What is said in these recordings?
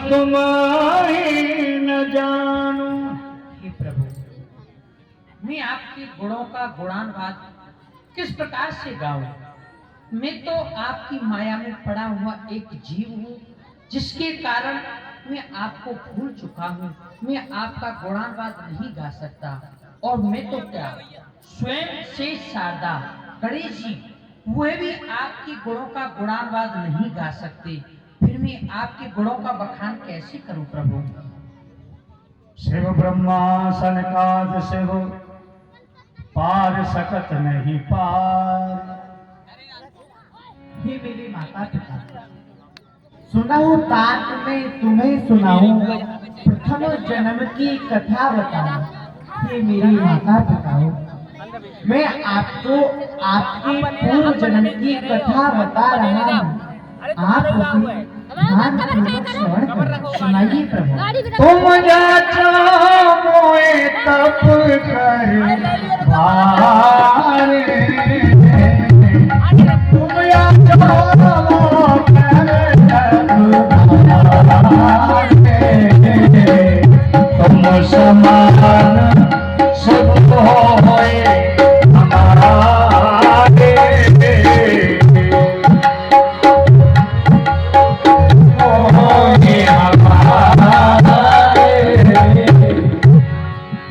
तुम्हारी न जानूं। हे प्रभु, मैं आपके गुणों का गुणानुवाद किस प्रकार से गाऊं? मैं तो आपकी माया में पड़ा हुआ एक जीव हूँ, जिसके कारण मैं आपको भूल चुका हूँ। मैं आपका गुणानुवाद नहीं गा सकता। और मैं तो क्या, स्वयं से शारदा गणेश जी वह भी आपके गुणों का गुणानुवाद नहीं गा सकते। फिर मैं आपके गुणों का बखान कैसे करूं प्रभु? शिव ब्रह्मा सनकाद शिव पार सकत नहीं पार। हे मेरे माता पिता, सुनाओ तात में तुम्हें सुनाऊं, प्रथम जन्म की कथा बताऊं। हे मेरी माता पिताओं, मैं आपको आपके पूर्व जन्म की कथा बता रहा हूँ। आप उसे ध्यानपूर्वक श्रवण करें। सुनाइए प्रभु। तुम जाचो मोए तप कर भारे, तुम जाचो मोए तप भारे, तुम समान सुख होए हमारे।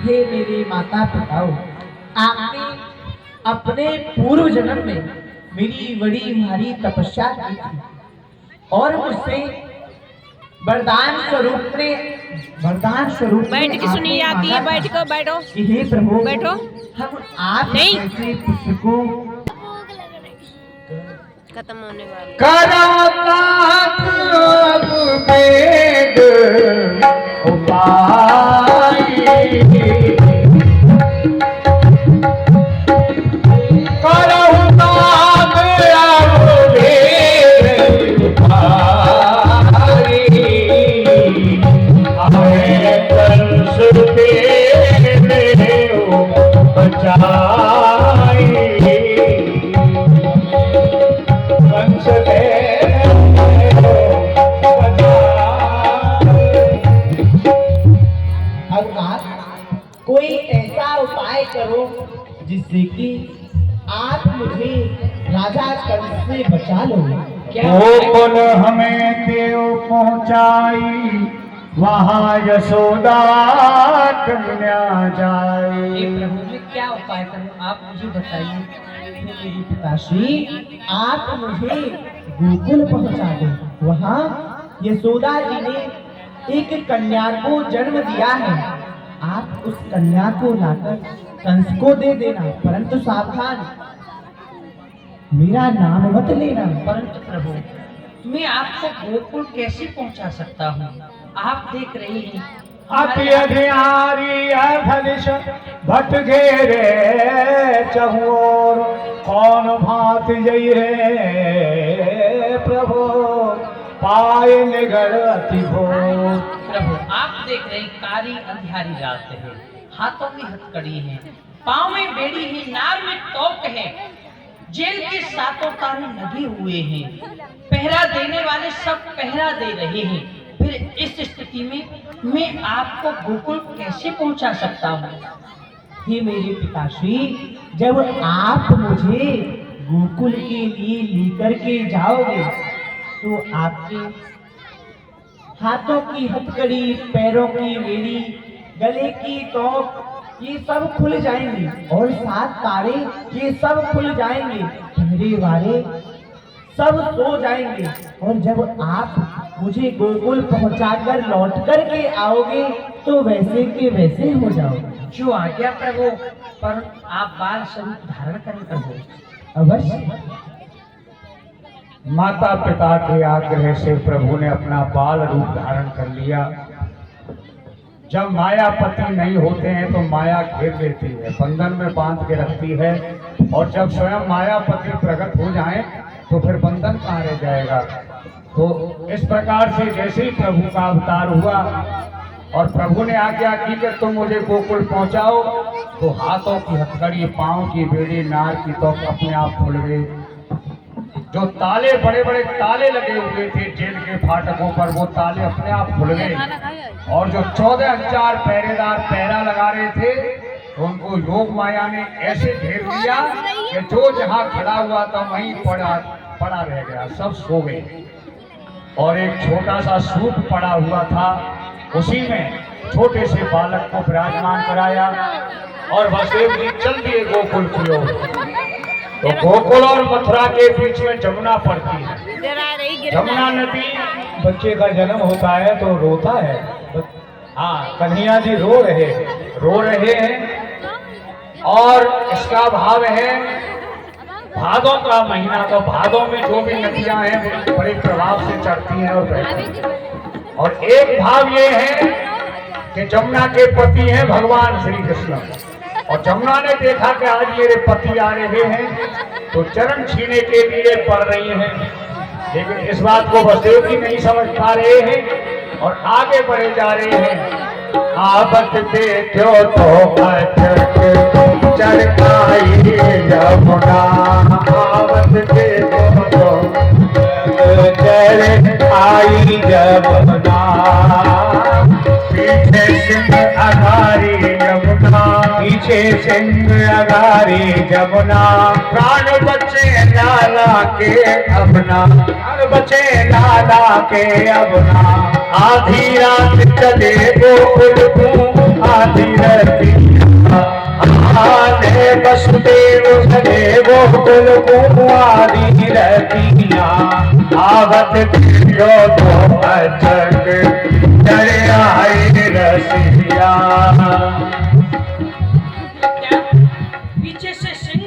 हे मेरे माता पिताओं, आपने अपने पूर्व जन्म में मेरी बड़ी भारी तपस्या की थी और मुझसे वरदान स्वरूप बैठ के सुनिए, आती है, बैठ को बैठो। हे प्रभु, बैठो। हम आप नहीं। जैसे पुत्र को खत्म होने वाली। करो काक अब वेद उपाई, करो काक अब वेद उपाई, हमें कंस के देव बचाई। कोई ऐसा उपाय करो जिससे कि आप मुझे राजा कंस से बचा लो। गोकुल हमें देव पहुंचाई, वहाँ यशोदा कन्या हे जाई। प्रभु, मैं क्या उपाय करूं, आप मुझे बताइए। मेरी पिताश्री, आप मुझे गोकुल पहुंचा दो। वहाँ यशोदा जी ने एक कन्या को जन्म दिया है। आप उस कन्या को लाकर कंस को दे देना, परंतु सावधान, मेरा नाम मत लेना। परंतु प्रभु, मैं आपको गोकुल कैसे पहुंचा सकता हूँ? आप देख रही हैं अति अधियारी अधलिश भट घेरे चहुओर, कौन भात जई रे प्रभु पाए निगड़ अति भोर। प्रभु, आप देख रहे हैं कारी अंधियारी रात है, हाथों में हथकड़ी है, पाँव में बेड़ी है, नार में तोक है, जेल के सातों तारे लगे हुए हैं, पहरा देने वाले सब पहरा दे रहे हैं। फिर इस स्थिति में मैं आपको गोकुल कैसे पहुंचा सकता हूँ? हे मेरे पिताश्री, जब आप मुझे गोकुल के लिए लेकर के जाओगे तो आपके हाथों की हथकड़ी, पैरों की बेड़ी, गले की तोप, ये सब खुल जाएंगे और 7 तारे ये सब खुल जाएंगे, पहरे वाले सब सो जाएंगे। और जब आप मुझे गोकुल पहुंचाकर लौट कर के आओगे तो वैसे के वैसे हो जाओगे। जो आज्ञा प्रभु, पर आप बाल स्वरूप धारण करें प्रभु। अवश्य। माता पिता के आग्रह से प्रभु ने अपना बाल रूप धारण कर लिया। जब मायापति नहीं होते हैं तो माया घेर लेती है, बंधन में बांध के रखती है, और जब स्वयं मायापति प्रकट हो जाएं तो फिर बंधन कहाँ रह जाएगा। तो इस प्रकार से जैसे ही प्रभु का अवतार हुआ और प्रभु ने आज्ञा की कि तुम मुझे गोकुल पहुंचाओ, तो हाथों की हथकड़ी, पांव की बेड़ी, नार की तोप अपने आप खुल गई। जो ताले बड़े बड़े ताले लगे हुए थे जेल के फाटकों पर, वो ताले अपने आप खुल गए और जो 14,000 पहरेदार पहरा लगा रहे थे तो उनको योग माया ने ऐसे घेर लिया कि जो जहां खड़ा हुआ था वहीं पड़ा रह गया, सब सो गए। और एक छोटा सा सूप पड़ा हुआ था, उसी में छोटे से बालक को विराजमान कराया और वसुदेव जी चल दिए गोकुल की ओर। तो गोकुल और मथुरा के बीच में जमुना पड़ती है। जमुना नदी, बच्चे का जन्म होता है तो रोता है। हाँ, कन्हैया जी रो रहे हैं और इसका भाव है भादों का महीना, तो भादों में जो भी नदियां हैं वो बड़े प्रभाव से चढ़ती हैं और बहती हैं। और एक भाव ये है कि जमुना के पति हैं भगवान श्री कृष्ण, और जमुना ने देखा कि आज मेरे पति आ रहे हैं तो चरण छीने के लिए पड़ रही हैं, लेकिन इस बात को वसुदेव जी नहीं समझ पा रहे हैं और आगे बढ़े जा रहे हैं। आवत देखो तो चढ़ आई जमुना, आवत देखो तो चढ़ आई जमुना, पीछे सिंह अगारी जमुना, पीछे सिंह अगारी जमुना, प्राण बचे लाला के अपना, प्राण बचे लाला के अपना। आधी रात चले गोकुल को आधी रतिया, आने वसुदेव चले गोकुल को आधी रतिया, आवत देखो तो अचक चढ़ आई रसिया। पीछे से सिंह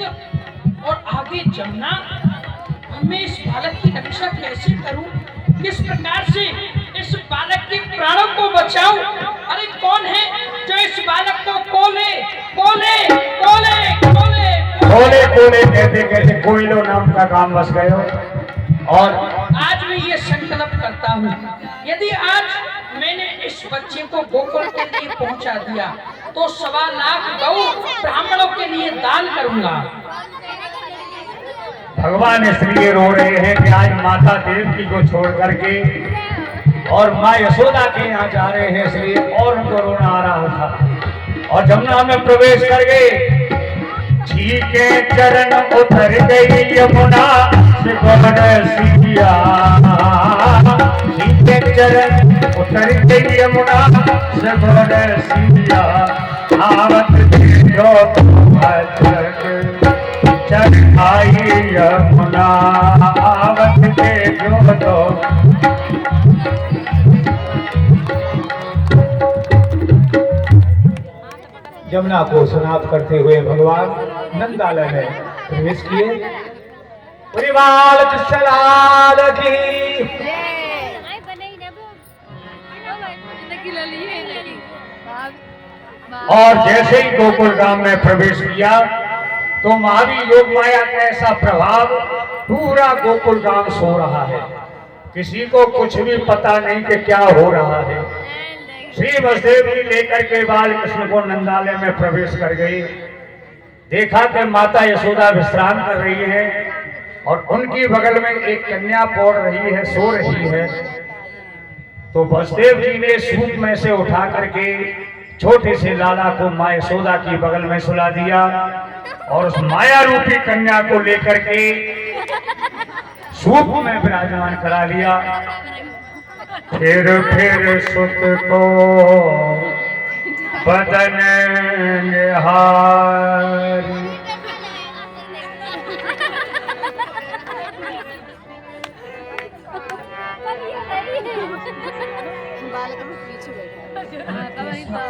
और आगे जमुना, मैं इस बालक की रक्षा कैसे करूं? किस प्रकार से इस बालक के प्राणों को बचाऊं? अरे कौन है जो इस बालक को कोले कोले कोले कोले कोले कोले कहते कहते कोयलो नाम का काम बस गए। और आज मैं ये संकल्प करता हूँ, यदि आज मैंने इस बच्चे को गोकुल के लिए पहुंचा दिया तो 1.25 लाख गौ ब्राह्मणों के लिए दान करूंगा। भगवान इसलिए रो रहे हैं कि आज माता देवकी को छोड़ करके और माँ यशोदा के यहाँ जा रहे हैं, इसलिए और उनको रोना आ रहा था। और जमुना में प्रवेश कर गए, जी के चरण उतर गई यमुना से गोड़ सिया, जी के चरण उतर गई यमुना से गोड़ सिया, आवत देखो चढ़ आई यमुना, आवत देखो तो। जमुना को समाप्त करते हुए भगवान नंदालय में प्रवेश किए। परिवाल चलाल की और जैसे ही गोकुल धाम में प्रवेश किया तो महावीर योग माया का ऐसा प्रभाव, पूरा गोकुल गांव सो रहा है, किसी को कुछ भी पता नहीं कि क्या हो रहा है। श्री वसुदेव जी लेकर के बाल कृष्ण को नंदालय में प्रवेश कर गए। देखा कि माता यशोदा विश्राम कर रही है और उनकी बगल में एक कन्या पौड़ रही है, सो रही है। तो वसुदेव जी ने सूप में से उठा करके छोटे से लाला को माँ यशोदा की बगल में सुला दिया और उस माया रूपी कन्या को लेकर के सूप में विराजमान करा लिया। फिर सुत को बदन निहारी,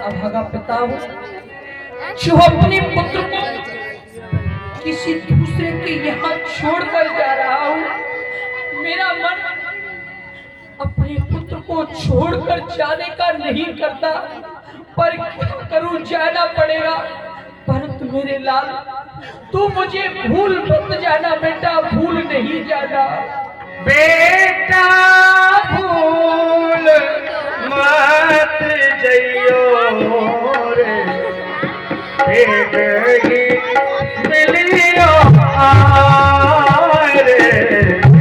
अभागा पिता हूँ जो अपने पुत्र को किसी दूसरे के यहाँ छोड़कर जा रहा हूँ। मेरा मन अपने पुत्र को छोड़कर जाने का नहीं करता, पर क्या करूं, जाना पड़ेगा। परंतु मेरे लाल, तू मुझे भूल मत जाना बेटा, भूल नहीं जाना बेटा, भूल मत जइयो रे, मिलियो रे,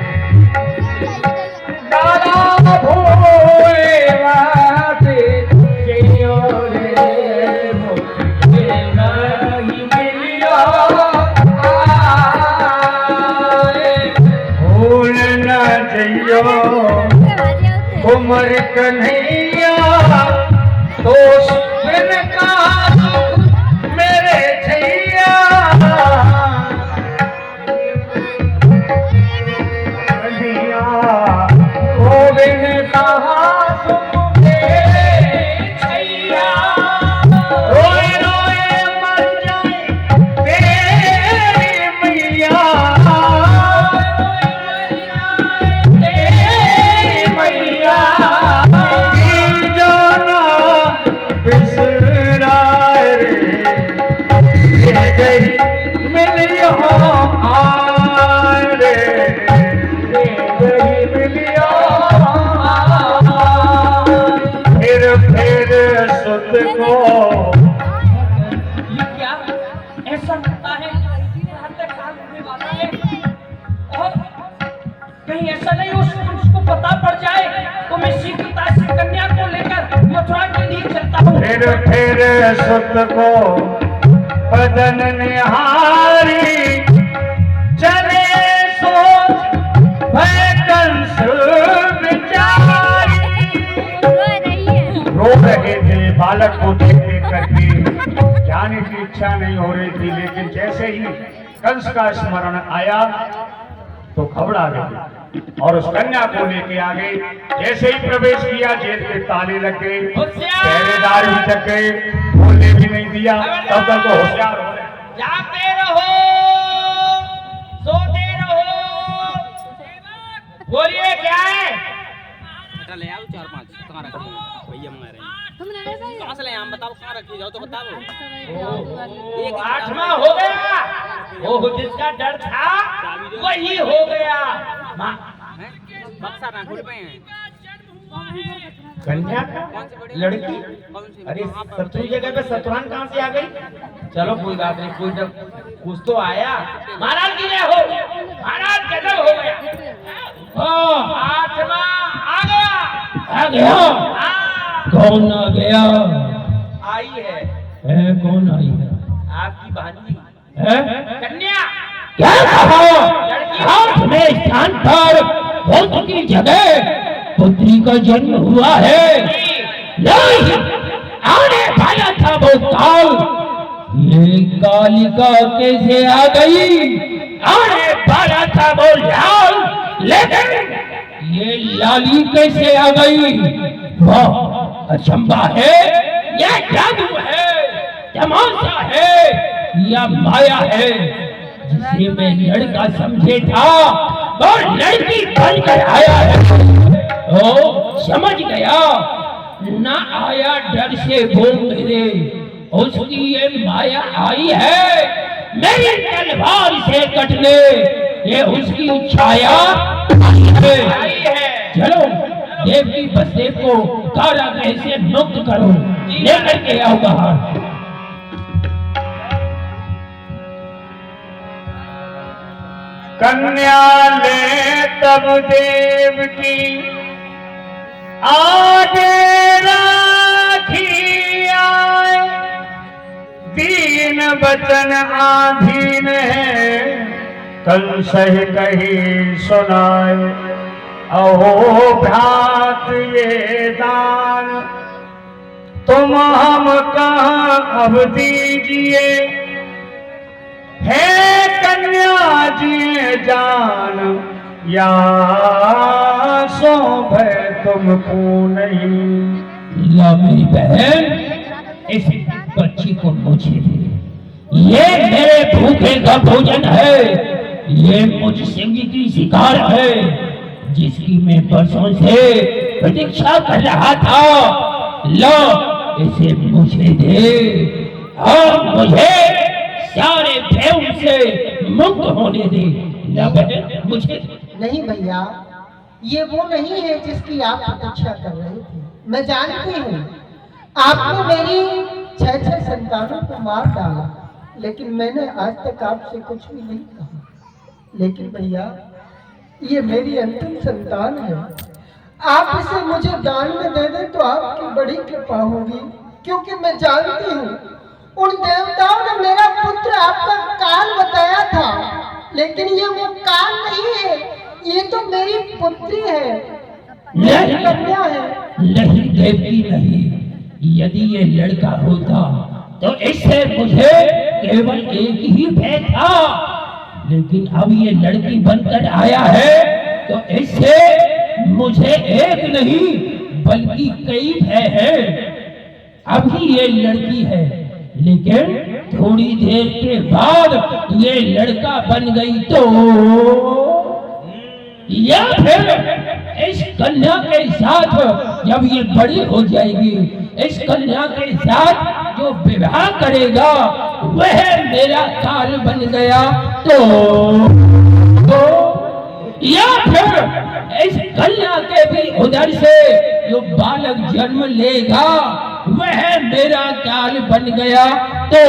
उमर कन्हैया तो बिन का सुख मेरे छैया कन्हैया तो बिन का सुख मेरे छैया रोए रोए मर जाए तेरी मैया ये क्या ऐसा लगता है हत्याकांड होने वाला है और कहीं ऐसा नहीं उसको पता पड़ जाए तो मैं शीघ्रता से कन्या को लेकर मथुरा के लिए चलता हूँ। फिर सुत को बदन निहारी चले सोच भय कंस विचारी रो रहे थे बालक को देख देख करके जाने की इच्छा नहीं हो रही थी, लेकिन जैसे ही कंस का स्मरण आया तो घबरा गए और उस कन्या को लेके आ गए। जैसे ही प्रवेश किया जेल के ताले लग गए, पहरेदार भी जग गए, बोलने भी नहीं दिया। तब तक तो होशियार हो रहे, जागते रहो, सोते रहो, बोलिए क्या है? ले आओ 4-5 कहाँ रखी भैया मंगा रहे हैं। कहाँ से ले आम बताओ, कहाँ रखी जाओ तो बताओ। एक 8वां हो गया, वो जिसका डर था वही हो गया। बक्सा ना खोल पाए हैं। कन्या का लड़की, अरे शत्रु जगह पे शत्रुघ्न कहाँ से आ गई? चलो कोई बात नहीं, कोई कुछ तो आया। महाराज जी हो, महाराज गजब हो गया। 8वां आ गया, आ गया। कौन आ गया? आई है, कौन आई है? आपकी भांजी कन्या। क्या कहा? अपने स्थान पर पुत्र की जगह पुत्री का जन्म हुआ है। नहीं, आने वाला था वो काल, ये कालिका कैसे आ गई? आने वाला था वो लाल, लेकिन ये लाली कैसे आ गई? वाह, अचंभा है, यह जादू है, तमाशा है या माया है? जिसे मैं लड़का समझे था वो लड़की बनकर आया है। ओ समझ गया, ना आया डर से वो मेरे, उसकी ये माया आई है मेरी तलवार से कटने, ये उसकी छाया आई है। चलो देवकी बसदेव को कारागृह से मुक्त करो, लेकर के आओ बाहर। कन्या ले तब देव की आगे राखी आए, दीन बचन आधीन है कल सह कही सुनाए। अहो भ्रात ये दान तुम हम कहाँ अब दीजिए, है कन्या जी जान या सौंप तुमको नहीं। या मेरी बहन, इस बच्ची को मुझे दे, ये मेरे भूखे का भोजन है, ये मुझ सिंह की शिकार है जिसकी मैं बरसों से प्रतीक्षा कर रहा था। लो इसे मुझे दे और मुझे सारे भय से मुक्त होने दे। ला बहन मुझे। नहीं भैया, ये वो नहीं है जिसकी आप प्रतीक्षा कर रहे थे। मैं जानती हूँ आपने मेरी 6 संतानों को मार डाला, लेकिन मैंने आज तक आपसे कुछ भी नहीं कहा। लेकिन भैया, ये मेरी अंतिम संतान है, आप इसे मुझे दान में दे दें तो आपकी बड़ी कृपा होगी, क्योंकि मैं जानती हूँ उन देवताओं ने मेरा पुत्र आपका काल बताया था, लेकिन ये वो काल नहीं है, ये तो मेरी पुत्री है। मेरी कन्या है। नहीं देवकी नहीं, यदि ये लड़का होता तो इससे मुझे केवल एक ही भय था, लेकिन अब ये लड़की बनकर आया है तो इससे मुझे एक नहीं बल्कि कई भय है। अभी ये लड़की है, लेकिन थोड़ी देर के बाद ये लड़का बन गई तो, या फिर इस कन्या के साथ जब ये बड़ी हो जाएगी, इस कन्या के साथ जो विवाह करेगा वह मेरा काल बन गया तो, या फिर इस कन्या के भी उधर से जो बालक जन्म लेगा वह मेरा काल बन गया तो,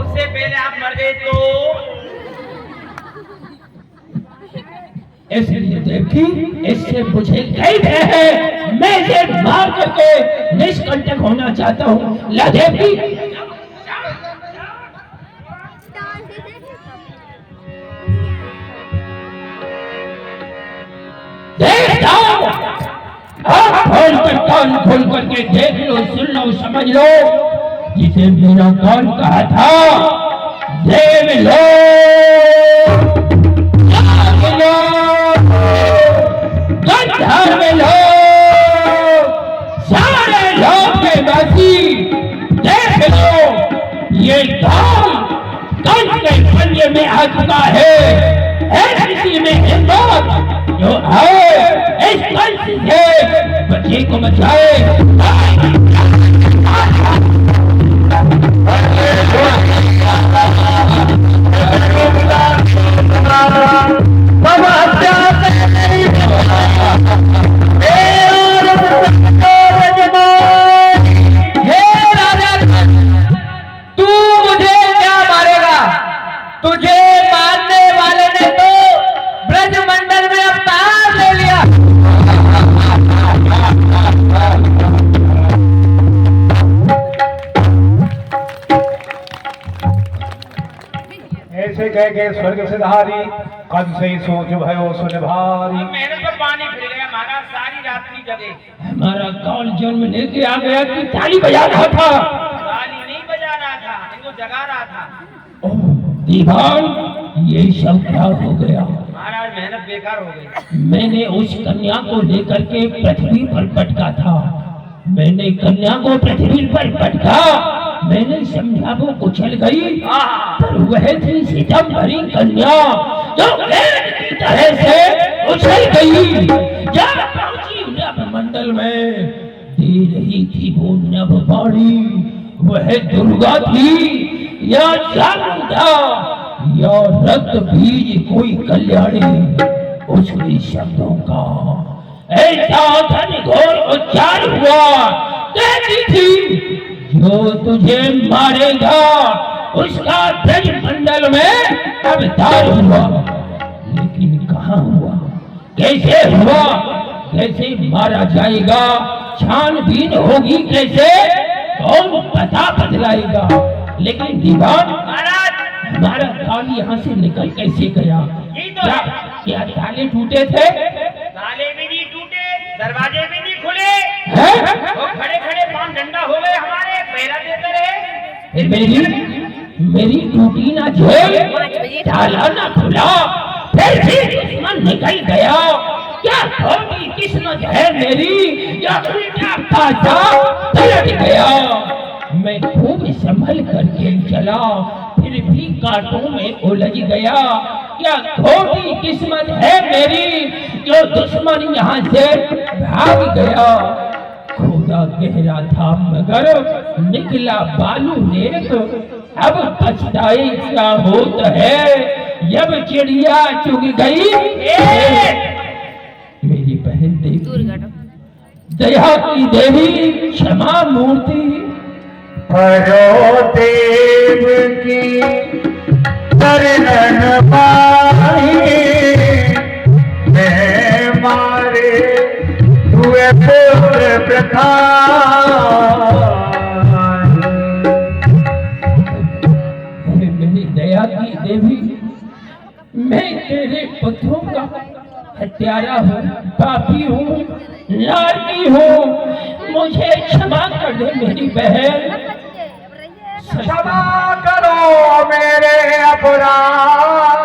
उससे पहले आप मर गए तो। इसलिए देखी, इससे मुझे कई भय है, मैं इसे मार करके निष्कंटक होना चाहता हूँ। ला देवी, देखता हूँ, आँख खोल कर कान खोल करके देख लो, सुन लो, समझ लो, जिसे मेरा कान कहा था देव लो, में लो, सारे लोग के बासी देख लो, ये काल कंस के पंजे में आ चुका है किसी में हिम्मत जो आए इस कंस से बच्चे को बचाए। तुझे मारने वाले ने तो ब्रजमंडल में अवतार ले लिया। ऐसे कह के स्वर्ग से धारी कद से ही सोच भयो सुन भारी। मैंने तो पानी फिर गया महाराज, सारी रात्रि जगे। हमारा काल जन्म लेके आ गया कि ताली बजा रहा था? ताली नहीं बजा रहा था, इनको जगा रहा था। दीवान, ये सब क्या हो गया? महाराज मेहनत बेकार हो गई। मैंने उस कन्या को लेकर के पृथ्वी पर पटका था, मैंने कन्या को पृथ्वी पर पटका, मैंने समझा वो उछल गई, पर वह थी सितम भरी कन्या जो की तरह से उछल गई। जब पहुंची नभ मंडल में दे रही थी वो नभ वाणी, वह दुर्गा थी या चामुंडा या रक्त बीज कोई कल्याणी, उसके शब्दों का ऐसा घनघोर उच्चार हुआ, कहती थी जो तुझे मारेगा उसका ब्रजमंडल में अवतार हुआ। लेकिन कहाँ हुआ, कैसे हुआ, कैसे मारा जाएगा, छानबीन होगी कैसे, कौन पता बदलाएगा। लेकिन दीवान हमारा काल यहाँ से निकल कैसे गया? क्या ताले टूटे थे? ताले भी नहीं टूटे, दरवाजे भी नहीं खुले, वो खड़े खड़े पांव डंडा हो गए हमारे, पहरा देते रहे। मेरी टूटी ना जेल, ताला ना खुला, फिर भी दुश्मन निकल गया। क्या थोड़ी किस्मत है मेरी, या उल्टा पासा पलट गया। मैं खूब संभल करके चला, फिर भी कांटों में उलझ गया। क्या थोड़ी किस्मत है मेरी, जो दुश्मन यहाँ से भाग गया। खुदा कह रहा था मगर निकला बालू रेत, अब पछताए क्या होता है जब चिड़िया चुग गई। मेरी बहन देवी, दया की देवी, क्षमा मूर्ति, हरो देव की शरण पाई, मैं मारे हुए पुत्र प्रथा। मेरी दया की देवी, मैं तेरे पुत्रों का हत्यारा हूँ, पापी हूँ, लाड़की हूँ, मुझे क्षमा कर दे मेरी बहन। क्षमा करो मेरे अपराध,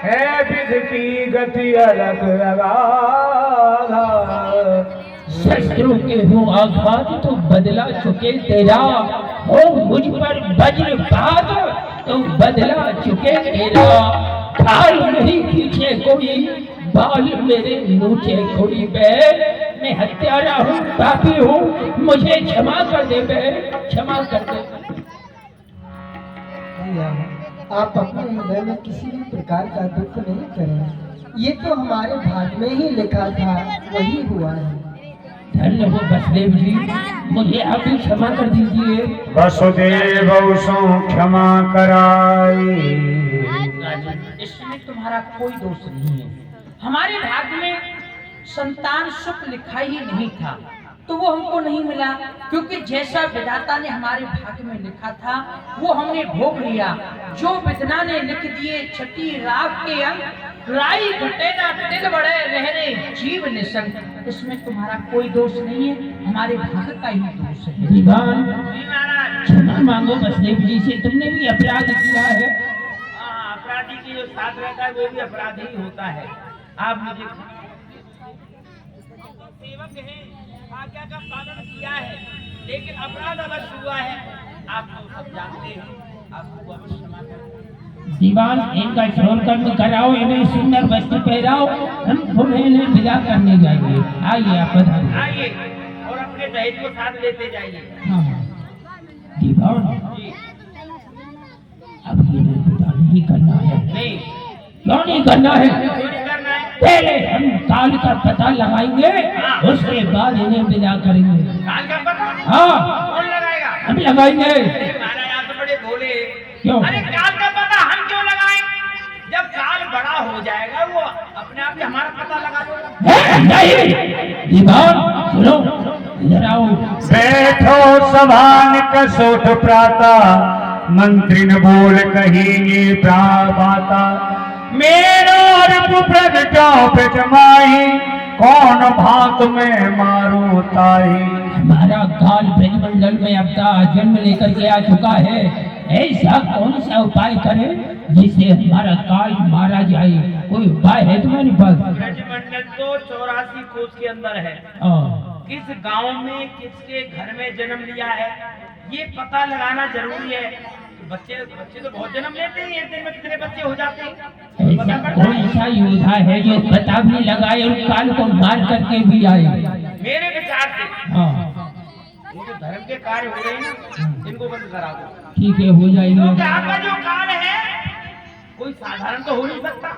है विधि की गति अलग अगाध। शस्त्रों के हो आघात तो बदला चुके तेरा, हो मुझ पर वज्रपात तो बदला चुके तेरा। ढाल नहीं खींचे कोई, बाल मेरे नोचे कोई बहन। मैं हत्यारा हूँ, पापी हूँ, मुझे क्षमा कर दे बहन, क्षमा कर दे। भैया, आप अपने हृदय में किसी भी प्रकार का दुख नहीं करें। ये तो हमारे भाग में ही लिखा था, वही हुआ है। धन्य हो बसदेव जी, मुझे आप भी क्षमा कर दीजिए। वसुदेव सो क्षमा कराई, इसमें तुम्हारा कोई दोष नहीं है। हमारे भाग्य में संतान सुख लिखा ही नहीं था, तो वो हमको नहीं मिला, क्योंकि जैसा विधाता ने हमारे भाग्य में लिखा था वो हमने भोग लिया। जो विधना ने लिख दिए छठी रात के अंक, राई घटे ना तिल बड़े रहने जीव निसंग। इसमें तुम्हारा कोई दोष नहीं है, हमारे भाग्य का ही दोष है। दीवान क्षमा मांगो बसदेव जी से, तुमने भी अपराध किया है। अपराधी की जो साथ रहता है वो भी अपराधी ही होता है। आप मुझे सेवक हैं, आज्ञा का पालन किया है, लेकिन अपराध अवश्य हुआ है, आप तो सब जानते हैं, आपको अवश्य क्षमा करें। दीवान इनका श्रवण कर्म कराओ, इन्हें सुंदर वस्त्र पहराओ, हम तुम्हें इन्हें विदा करने जाएंगे। आइए आप बताइए। आइए और अपने दहेज को साथ लेते जाइए। हाँ दीवान, अब इन्हें विदा नहीं करना है। नहीं, क्यों नहीं करना है? क्यों नहीं करना है? पहले हम काल का पता लगाएंगे, उसके बाद इन्हें विदा करेंगे। काल का पता? हाँ कौन लगाएगा? हम लगाएंगे। अरे महाराज आप तो बड़े भोले। क्यों? अरे काल का पता हम क्यों लगाएं? जब काल बड़ा हो जाएगा वो अपने आप ही हमारा पता लगा देगा। नहीं दीवान सुनो, इधर आओ। बैठो सभान कसोट प्राता, मंत्री न बोल कही प्राता। मेरो रूप प्रगटो प्रजमाही, कौन भात में मारू ताही। हमारा काल ब्रजमंडल में अब तक जन्म लेकर के आ चुका है, ऐसा कौन सा उपाय करे जिससे हमारा काल मारा जाए? कोई उपाय है तुम्हारे पास? ब्रजमंडल तो 84 कोस के अंदर है। किस गांव में किसके घर में जन्म लिया है ये पता लगाना जरूरी है। बच्चे तो बहुत जन्म लेते हैं, एक दिन में कितने बच्चे हो जाते हैं। ऐसा कौन सा योद्धा है जो पता भी लगाए और काल को मार करके भी आए? मेरे विचार से हाँ वो जो धर्म के कार्य हो रहे हैं ना, इनको बंद करा दो। ठीक है, हो जाएगा। क्योंकि आपका जो काल है कोई साधारण तो हो नहीं सकता,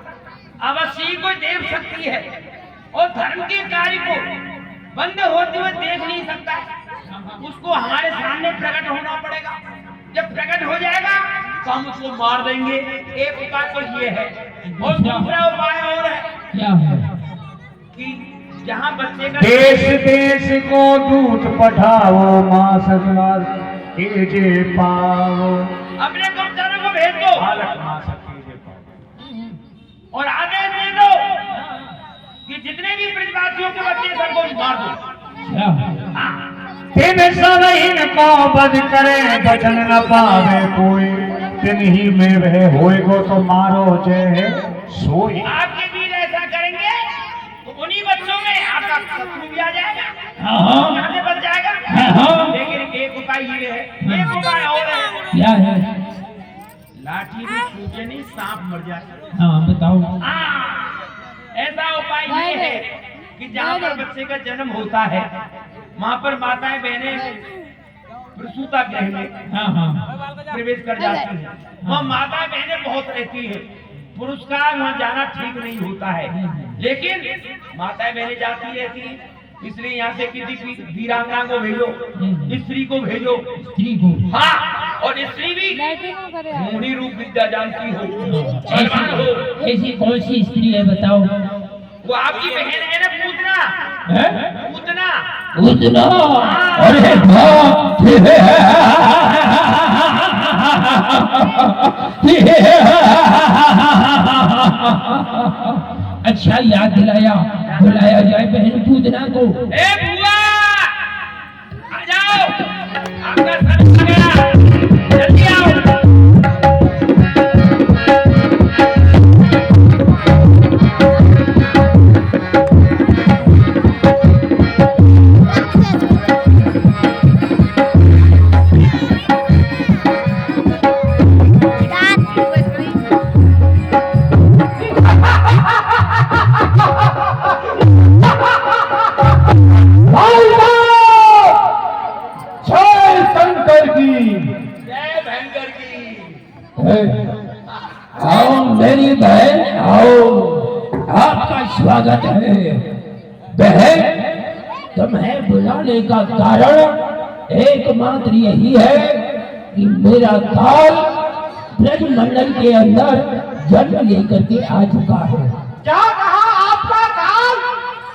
अवश्य ही कोई देव शक्ति है, और धर्म के कार्य को बंद होते हुए देख नहीं सकता, उसको हमारे सामने प्रकट होना पड़ेगा। जब प्रकट हो जाएगा तो हम उसको मार देंगे। एक उपाय तो ये है, और दूसरा उपाय और है। क्या है? कि जहाँ बच्चे का देश देश को दूत पठाओ, मास कीजे पाओ। अपने कर्मचारियों को भेज दो बालक मास कीजे पाओ, और आदेश दे दो कि जितने भी ब्रजवासियों के बच्चे सबको मार दो। क्या? तिन सब इनको बद करे, बचन न पावे कोई। तिन ही में वह होएगो तो मारो जय सोई। आपके वीर ऐसा करेंगे तो उन्हीं बच्चों में आपका शत्रु भी आ जाएगा, हाँ। यहाँ से बच जाएगा। हाँ। लेकिन एक उपाय ये है, एक उपाय और है। क्या है? लाठी भी छूटे नहीं, सांप मर जाए। हाँ बताओ। ऐसा उपाय ये है कि जहाँ पर बच्चे का जन्म होता है वहाँ पर माताएं बहनें प्रसूता गृह में हाँ प्रवेश कर जाती है। वहाँ माताएं बहनें बहुत रहती है, पुरुष का वहाँ जाना ठीक नहीं होता है, लेकिन माताएं बहनें जाती रहती है। इसलिए यहाँ से किसी वीरांगना को भेजो, स्त्री को भेजो। स्त्री को? हाँ, और स्त्री भी मुनि रूप विद्या जानती हो, बलवान हो। ऐसी कौन सी स्त्री है बताओ? वो आपकी बहन है ना, पूतना। है? पूतना। उतना? अरे बाप रे! अच्छा याद दिलाया, बुलाया जाए बहन पूजना को। ए बुआ, आ जाओ, आपका सर आ गया, जल्दी आओ। जय शंकर की। जय भयंकर की। आओ मेरी बहन, आओ, आपका स्वागत है। बहन, तुम्हें बुलाने का कारण एकमात्र यही है कि मेरा काल ब्रजमंडल के अंदर जन्म लेकर के आ चुका है। क्या कहा आपका काल?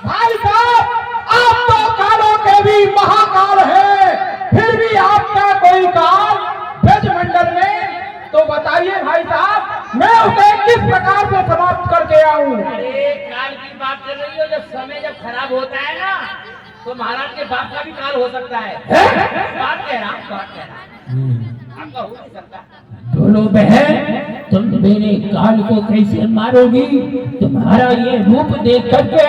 भाई साहब, आप तो कालों के भी महाकाल है, फिर भी आपका कोई काल ब्रजमंडल में, तो बताइए भाई साहब, मैं उसे किस प्रकार से समाप्त करके आऊं? अरे काल की बात कर रही हो, जब समय जब खराब होता है ना, तो महाराज के बाप का भी काल हो सकता है। बात कह रहा हूँ, बात कह रहा हूँ, आपका हो नहीं सकता। बोलो बहन, तुम मेरे काल को कैसे मारोगी? तुम्हारा ये रूप देख करके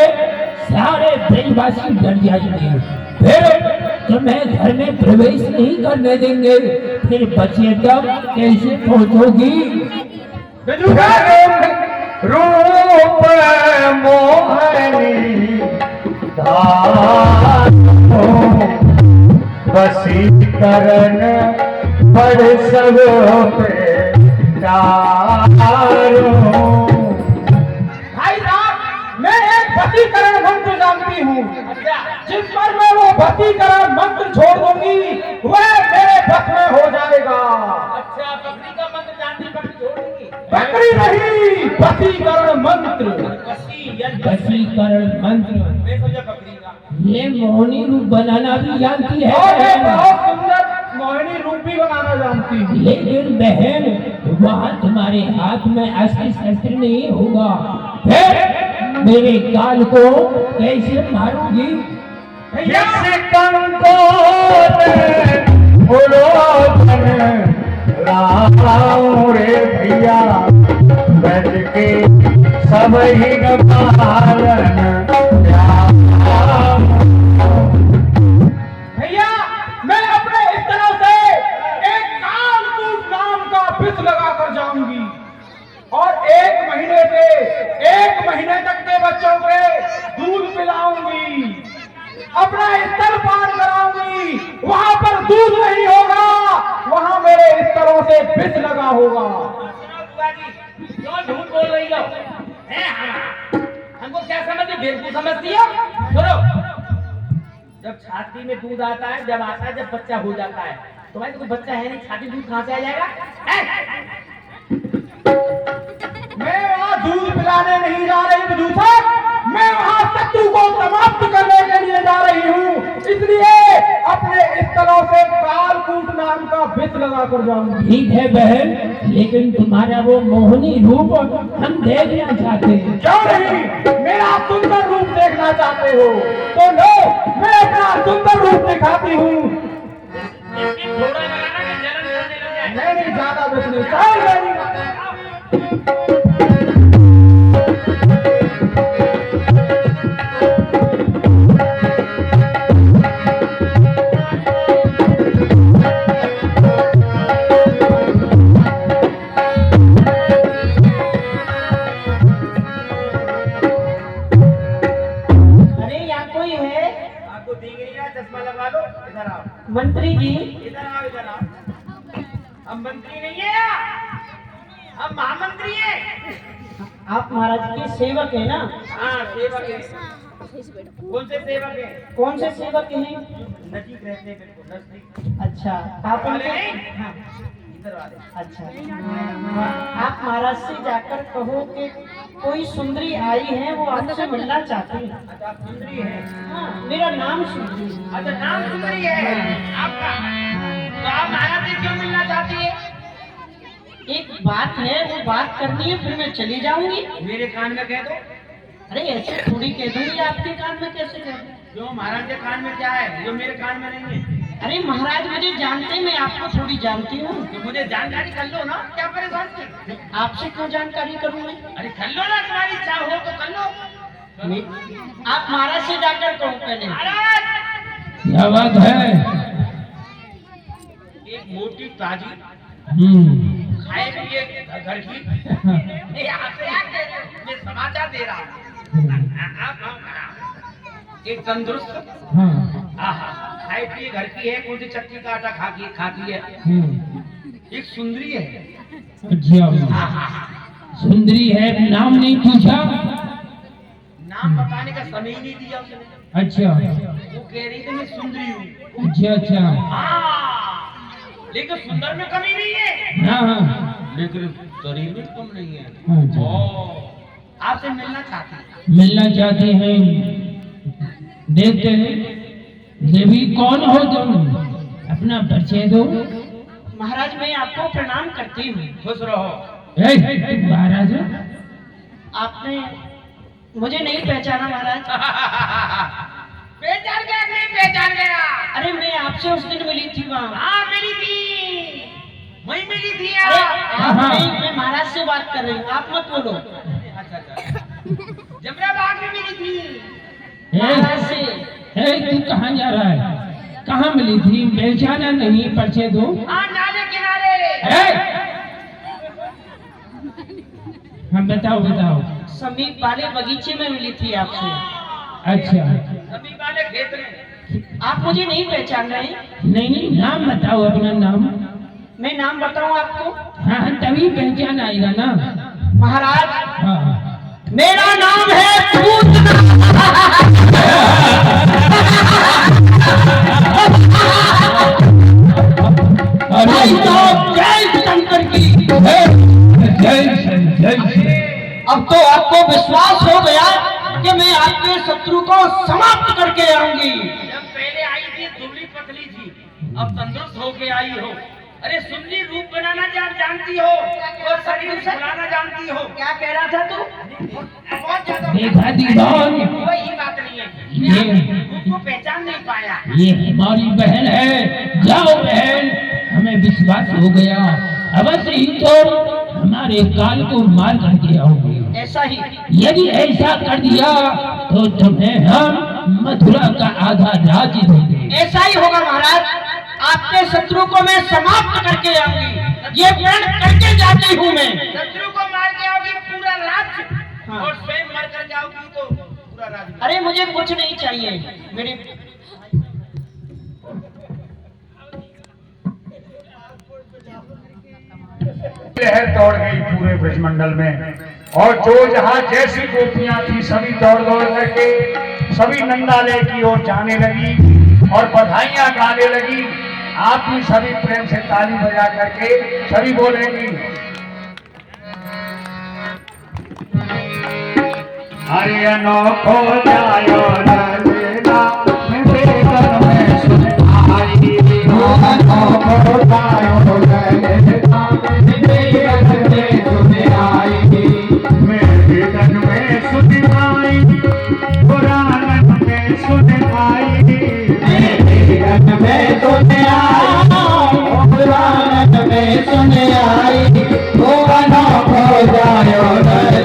सारे ब्रजवासी डर जाएंगे, फिर तुम्हें घर में प्रवेश नहीं करने देंगे, फिर बचे तब कैसे पहुंचोगी? रूप मोहनी वसीकरण बड़ सब पे भाई साहब, मैं एक वसीकरण मंत्र जानती हूँ, जिस पर मैं वो वसीकरण मंत्र छोड़ दूंगी, वह मेरे बस में हो जाएगा। अच्छा, बकरी का मंत्र जानती, बकरी छोड़ दूंगी। बकरी नहीं, वसीकरण मंत्र। वशीकरण मंत्र। मैं सोचा बकरी का। ये मोहिनी रूप बनाना भी जानती और मैं है, बहुत सुंदर मोहिनी रूप भी बनाना जानती हूँ। लेकिन बहन, वहाँ तुम्हारे हाथ में अस्त्र शस्त्र नहीं होगा, फिर मेरे काल को कैसे मारोगी? राम रे भैया, ब्रज के सब ही पालन। भैया, मैं अपने इस तरह से एक कालकूट नाम का विष लगा कर जाऊंगी और एक महीने तक के बच्चों के दूध पिलाऊंगी, अपना स्थल पार कराऊंगी, वहां पर दूध नहीं होगा, वहां मेरे स्तरों से विष लगा होगा। क्यों झूठ बोल रही हो? हमको क्या समझती, बेवकूफ समझती हो? सुनो, जब छाती में दूध आता है, जब आता है, जब बच्चा हो जाता है, तो भाई कोई बच्चा है नहीं, छाती दूध कहाँ से आ जाएगा? मैं वहां दूध पिलाने नहीं जा रही विदूषक, मैं वहां शत्रु को समाप्त करने के लिए जा रही हूँ, इसलिए अपने स्थलों से कालकूट नाम का विष लगा कर जाऊंगी। ठीक है बहन, लेकिन तुम्हारा वो मोहिनी रूप हम देखना चाहते हैं। क्यों नहीं? मेरा सुंदर रूप देखना चाहते हो तो लो, मैं अपना सुंदर रूप दिखाती हूँ। थोड़ा लगाना कि जलन करने लग जाए। नहीं, ज्यादा विष नहीं, चल मेरी। मंत्री जी, इधर आओ, इधर आओ। हम मंत्री नहीं है, हम महामंत्री हैं। आप महाराज के सेवक है ना? हाँ, सेवक है। कौन से सेवक है? कौन से सेवक हैं? नजीक रहते हैं, बिल्कुल नजदीक। अच्छा, आप वाले उनको नहीं? हाँ, इधर वाले। अच्छा, आप महाराज से जाकर कहो कि कोई सुंदरी आई है, वो आपसे मिलना चाहती है। अच्छा, आप सुंदरी हैं। हाँ, मेरा नाम सुंदरी है। अच्छा, नाम सुंदरी है आपका। तो आप महाराज से क्यों मिलना चाहती है? एक बात है, वो बात करनी है, फिर मैं चली जाऊंगी। मेरे कान में कह दो। अरे ऐसे थोड़ी कह दूंगी, आपके कान में कैसे कह दूं? क्यों महाराज के कान में क्या है जो मेरे कान में नहीं है? अरे महाराज मुझे जानते, मैं आपको थोड़ी जानती हूँ। तो मुझे जानकारी कर लो ना, क्या परेशान थे? आपसे क्यों जानकारी करूँ मैं? अरे कर लो ना, तुम्हारी इच्छा हो तो कर लो। आप महाराज से जाकर कहो पहले। महाराज क्या बात है? एक मोटी ताजी खाए पिए घर की नहीं, आपसे क्या कह रहे हो? मैं समाचार दे रहा हूँ। एक तंदुरुस्त खाए पिए घर की है, कौन सी चक्की का आटा खाती है। एक सुंदरी है। अच्छा, सुंदरी है, नाम नहीं पूछा? नाम बताने का समय ही नहीं दिया उसने। अच्छा वो कह रही थी मैं सुंदरी हूँ। अच्छा अच्छा, लेकिन सुंदर में कमी नहीं है। हाँ लेकिन शरीर में कम नहीं है। अच्छा। आपसे मिलना चाहती है। मिलना चाहते हैं, देखते हैं। देवी कौन हो तुम? अपना परिचय दो। महाराज मैं आपको प्रणाम करती हूँ। खुश रहो। तुम महाराज हो? आपने मुझे नहीं पहचाना महाराज? पहचान गया, नहीं पहचान गया। अरे मैं आपसे उस दिन मिली थी वहाँ। हाँ मिली थी, वही मिली थी अरे यार। आप नहीं, मैं महाराज से बात कर रही हूँ, आप मत बोलो। अच्छा जमराबाद में मिली थी महाराज से। तू कहाँ जा रहा है? कहाँ मिली थी? पहचाना नहीं, परिचय दो। हाँ नाले किनारे। हाँ बताओ बताओ। समीप वाले बगीचे में मिली थी आपसे। अच्छा, सभी वाले खेत में। आप मुझे नहीं पहचान रहे? नहीं नहीं, नाम बताओ अपना नाम। मैं नाम बताऊं आपको? हाँ तभी पहचान आएगा ना। महाराज हाँ मेरा नाम है पूतना। अरे जय शंकर की। जय जय। अब तो आपको विश्वास हो गया कि मैं आपके शत्रु को समाप्त करके आऊंगी। जब पहले आई थी दुबली पतली थी, अब तंदुरुस्त होके आई हो। अरे सुंदरी रूप बनाना जानती हो और शरीर फुलाना जानती हो। क्या कह रहा था तू? बहुत ज्यादा देखा दीवान, वही बात नहीं है, ये रूप को पहचान नहीं पाया। ये हमारी बहन है। जाओ बहन, हमें विश्वास हो गया। अवश्य ही तो हमारे काल को मार करके आओगे। ऐसा ही। यदि ऐसा कर दिया तो तुम्हें हम मथुरा का आधा राज्य देंगे। ऐसा ही होगा महाराज, आपके शत्रु को मैं समाप्त करके आऊंगी। ये प्रण करके जाती हूँ मैं। शत्रु को मार के आओगी पूरा राज्य, हाँ। और स्वयं मर कर जाओगी तो पूरा राज्य। अरे मुझे कुछ नहीं चाहिए। मेरे लहर दौड़ गई पूरे ब्रजमंडल में, और जो जहां जैसी गोपियां थी सभी दौड़ दौड़ करके सभी नंदालय की ओर जाने लगी और बधाइयां गाने लगी। आप भी सभी प्रेम से ताली बजा करके सभी बोलेंगी, अरे अनोखो जायो ललना मेरे घर में सुन आई। अनोखो जायो ललना मेरे घर में सुन आई। मेरे घर में सुन आई, पुराण में सुन आई। मेरे घर में सुन आई, पुराण में सुन आई। वो अनोखो जायो ललना